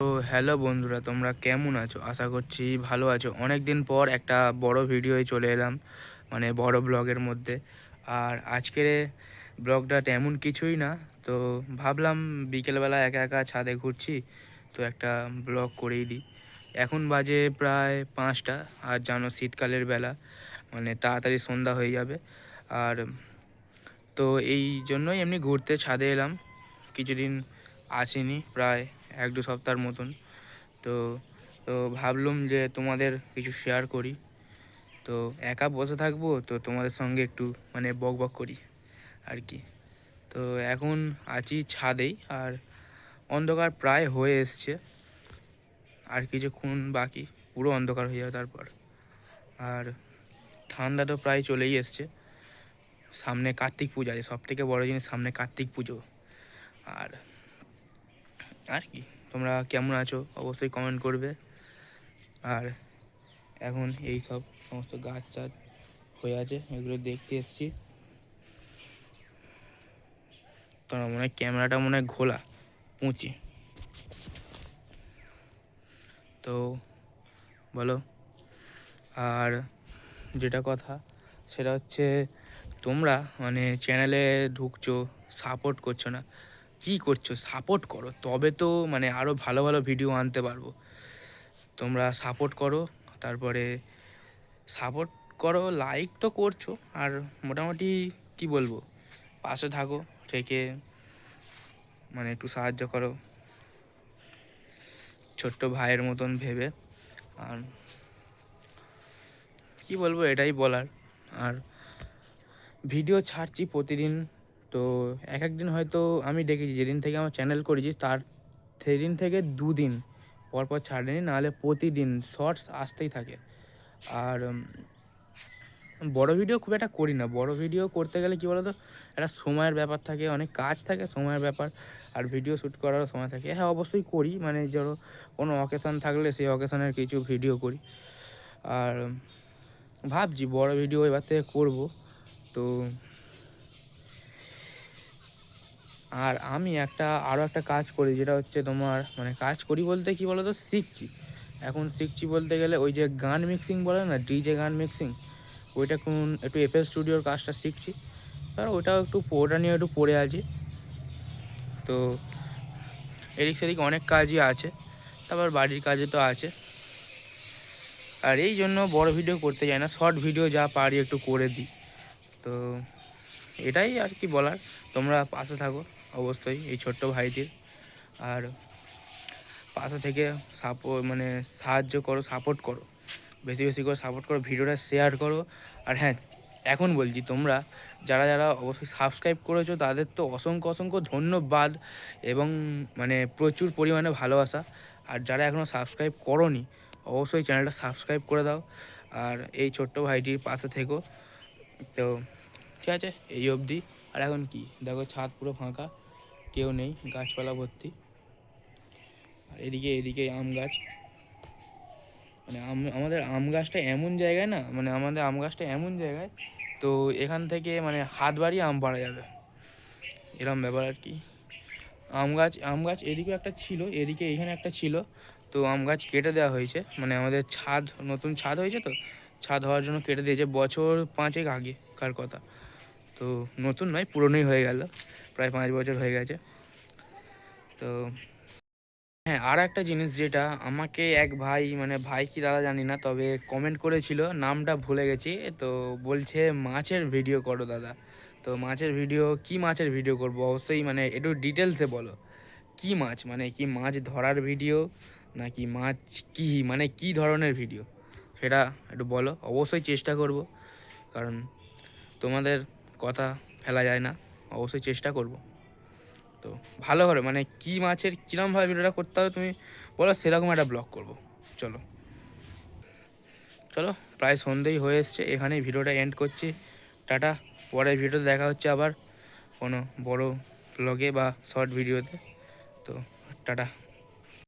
তো হ্যালো বন্ধুরা, তোমরা কেমন আছো? আশা করছি ভালো আছো। অনেক দিন পর একটা বড় ভিডিওয়ে চলে এলাম, মানে বড় ব্লগের মধ্যে। আর আজকের ব্লগটা তেমন কিছুই না। তো ভাবলাম বিকেলবেলা একা একা ছাদে ঘুরছি, তো একটা ব্লগ করেই দিই। এখন বাজে প্রায় 5টা। আর জানো শীতকালের বেলা, মানে তাড়াতাড়ি সন্ধ্যা হয়ে যাবে। আর তো এই জন্যই এমনি ঘুরতে ছাদে এলাম। কিছুদিন আসিনি, প্রায় 1-2 সপ্তাহের মতন। তো তো ভাবলাম যে তোমাদের কিছু শেয়ার করি। তো একা বসে থাকবো, তো তোমাদের সঙ্গে একটু মানে বক বক করি আর কি। তো এখন আছি ছাদেই, আর অন্ধকার প্রায় হয়ে এসছে। আর কিছুক্ষণ বাকি, পুরো অন্ধকার হয়ে যাবে তারপর। আর ঠান্ডা তো প্রায় চলেই এসছে। সামনে কার্তিক পুজো আছে, সব থেকে বড়ো জিনিস সামনে কার্তিক পুজো। আর আর কি, তোমরা কেমন আছো অবশ্যই কমেন্ট করবে। আর এখন এই সব সমস্ত গাছ টাছ হয়ে আছে, এগুলো দেখতে এসেছি। তোমার মনে হয় ক্যামেরাটা মনে হয় ঘোলা উঁচি। তো বলো। আর যেটা কথা, সেটা হচ্ছে তোমরা মানে চ্যানেলে ঢুকছো, সাপোর্ট করছো না। কি করছো? সাপোর্ট করো, তবে তো মানে আরও ভালো ভালো ভিডিও আনতে পারবো। তোমরা সাপোর্ট করো, তারপরে সাপোর্ট করো, লাইক তো করছো, আর মোটামুটি কি বলবো, পাশে থাকো, থেকে মানে একটু সাহায্য করো ছোট্ট ভাইয়ের মতন ভেবে। আর কি বলবো, এটাই বলার। আর ভিডিও ছাড়ছি প্রতিদিন। তো এক একদিন হয়তো আমি দেখেছি, যেদিন থেকে আমার চ্যানেল করেছি তার সেদিন থেকে 2 দিন পর পর ছাড়েনি, নাহলে প্রতিদিন শর্টস আসতেই থাকে। আর বড় ভিডিও খুব একটা করি না। বড় ভিডিও করতে গেলে কী বলো তো, একটা সময়ের ব্যাপার থাকে, অনেক কাজ থাকে, সময়ের ব্যাপার। আর ভিডিও শ্যুট করারও সময় থাকে। হ্যাঁ, অবশ্যই করি, মানে ধরো কোনো অকেশন থাকলে সেই অকেশনের কিছু ভিডিও করি। আর ভাবছি বড় ভিডিও এবার থেকে করবো। তো আর আমি আরও একটা কাজ করি, যেটা হচ্ছে তোমার মানে কাজ করি বলতে কি বলো তো, শিখছি। এখন শিখছি বলতে গেলে ওই যে গান মিক্সিং বলে না, ডিজে গান মিক্সিং, ওইটা কোন একটু এফএল স্টুডিওর কাজটা শিখছি। কারণ ওটাও একটু ওটা নিয়ে একটু পড়ে আছি। তো এদিক সেদিক অনেক কাজই আছে, তারপর বাড়ির কাজে তো আছে। আর এই জন্য বড় ভিডিও করতে যাই না, শর্ট ভিডিও যা পারি একটু করে দিই। তো এটাই আর কি বলার। তোমরা পাশে থাকো অবশ্যই এই ছোট্ট ভাইটির। আর পাশে থেকে মানে সাহায্য করো, সাপোর্ট করো, বেশি বেশি করে সাপোর্ট করো, ভিডিওটা শেয়ার করো। আর হ্যাঁ, এখন বলছি, তোমরা যারা যারা অবশ্যই সাবস্ক্রাইব করেছো তাদের তো অসংখ্য অসংখ্য ধন্যবাদ, এবং মানে প্রচুর পরিমাণে ভালোবাসা। আর যারা এখনও সাবস্ক্রাইব করোনি, অবশ্যই চ্যানেলটা সাবস্ক্রাইব করে দাও। আর এই ছোট্ট ভাইটির পাশে থেকো। তো ঠিক আছে, এই অবধি। আর এখন কি দেখো, ছাদ পুরো ফাঁকা, কেউ নেই, গাছপালা ভর্তি। আর এদিকে এদিকে আম গাছ, মানে আমাদের আম গাছটা এমন জায়গায় না, মানে আমাদের আম গাছটা এমন জায়গায়, তো এখান থেকে মানে হাত বাড়িয়ে আম পাড়া যাবে, এরম ব্যাপার আর কি। আম গাছ এদিকেও একটা ছিল, এদিকে এখানে একটা ছিল। তো আম গাছ কেটে দেওয়া হয়েছে, মানে আমাদের নতুন ছাদ হয়েছে, তো ছাদ হওয়ার জন্য কেটে দিয়েছে বছর 5 আগেকার কথা। তো নতুন নয়, পুরনোই হয়ে গেল, প্রায় 5 বছর হয়ে গেছে। তো হ্যাঁ, আর একটা জিনিস যেটা আমাকে এক ভাই, মানে ভাই কি দাদা জানি না, তবে কমেন্ট করেছিল, নামটা ভুলে গেছি। তো বলছে মাছের ভিডিও করো দাদা। তো মাছের ভিডিও, কি মাছের ভিডিও করব অবশ্যই, মানে একটু ডিটেলসে বলো। কি মাছ, মানে কি মাছ ধরার ভিডিও, নাকি মাছ কি, মানে কি ধরনের ভিডিও, সেটা একটু বলো। অবশ্যই চেষ্টা করব, কারণ তোমাদের কথা ফেলা যায় না, অবশ্যই চেষ্টা করব। তো ভালো করে মানে কী মাছের কীরমভাবে ভিডিওটা করতে হবে তুমি বলো, সেরকম একটা ব্লগ করব। চলো চলো, প্রায় সন্ধেই হয়ে এসছে, এখানেই ভিডিওটা এন্ড করছি। টাটা। পরের ভিডিওতে দেখা হচ্ছে আবার কোনো বড় ব্লগে বা শর্ট ভিডিওতে। তো টাটা।